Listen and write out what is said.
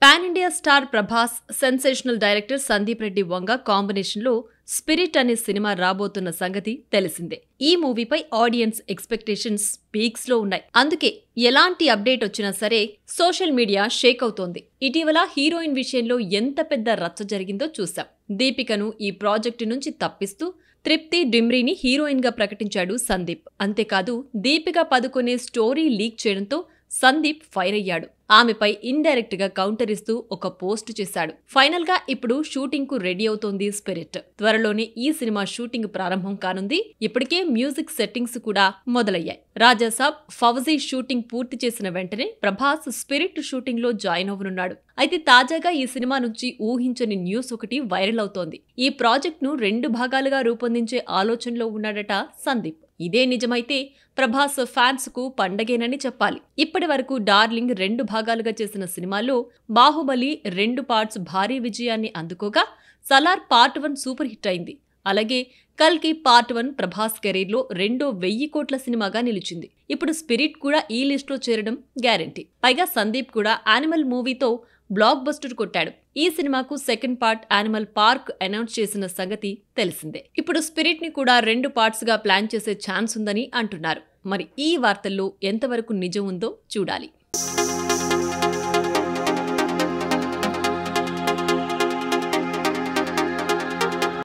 Pan India star Prabhas, sensational director Sandeep Reddy Vanga కాంబినేషన్లో Spirit అనే cinema రాబోతున్న సంగతి తెలిసిందే. ఈ మూవీపై ఆడియన్స్ ఎక్స్పెక్టేషన్స్ పీక్స్ లో ఉన్నాయి. అందుకే ఎలాంటి అప్డేట్ వచ్చినా సరే సోషల్ మీడియా షేక్ అవుతోంది. ఇటీవల హీరోయిన్ విషయంలో ఎంత పెద్ద రచ్చ జరిగిందో చూసాం. దీపికను ఈ ప్రాజెక్టు నుంచి తప్పిస్తూ తృప్తి డిమ్రీని హీరోయిన్ గా ప్రకటించాడు సందీప్. అంతేకాదు దీపిక పదుకొనే స్టోరీ లీక్ చేయడంతో సందీప్ ఫైర్ అయ్యాడు. ఆమెపై ఇండైరెక్ట్ గా కౌంటర్ ఇస్తూ ఒక పోస్ట్ చేశాడు. ఫైనల్ గా ఇప్పుడు షూటింగ్ కు రెడీ అవుతోంది స్పిరిట్. త్వరలోనే ఈ సినిమా షూటింగ్ ప్రారంభం కానుంది. ఇప్పటికే మ్యూజిక్ సెట్టింగ్స్ కూడా మొదలయ్యాయి. రాజాసాబ్, ఫౌజీ షూటింగ్ పూర్తి చేసిన వెంటనే ప్రభాస్ స్పిరిట్ షూటింగ్ లో జాయిన్ అవ్వనున్నాడు. అయితే తాజాగా ఈ సినిమా నుంచి ఊహించని న్యూస్ ఒకటి వైరల్ అవుతోంది. ఈ ప్రాజెక్ట్ ను 2 భాగాలుగా రూపొందించే ఆలోచనలో ఉన్నాడట సందీప్. ఇదే నిజమైతే ప్రభాస్ ఫ్యాన్స్ కు పండగేనని చెప్పాలి. ఇప్పటి వరకు డార్లింగ్ 2 భాగాలుగా చేసిన సినిమాలో బాహుబలి 2 పార్ట్స్ భారీ విజయాన్ని అందుకోగా సలార్ పార్ట్ 1 సూపర్ హిట్ అయింది. అలాగే కల్కి పార్ట్ 1 ప్రభాస్ కెరీర్లో రెండో 1000 కోట్ల సినిమాగా నిలిచింది. ఇప్పుడు స్పిరిట్ కూడా ఈ లిస్టులో చేరడం గ్యారెంటీ. పైగా సందీప్ కూడా యానిమల్ మూవీతో బ్లాక్ బస్టర్ కొట్టాడు. ఈ సినిమాకు second part animal park announce చేసిన సంగతి తెలిసిందే. ఇప్పుడు స్పిరిట్ ని కూడా 2 పార్ట్స్ గా ప్లాన్ చేసే ఛాన్స్ ఉందని అంటున్నారు. మరి ఈ వార్తల్లో ఎంతవరకు నిజం ఉందో చూడాలి.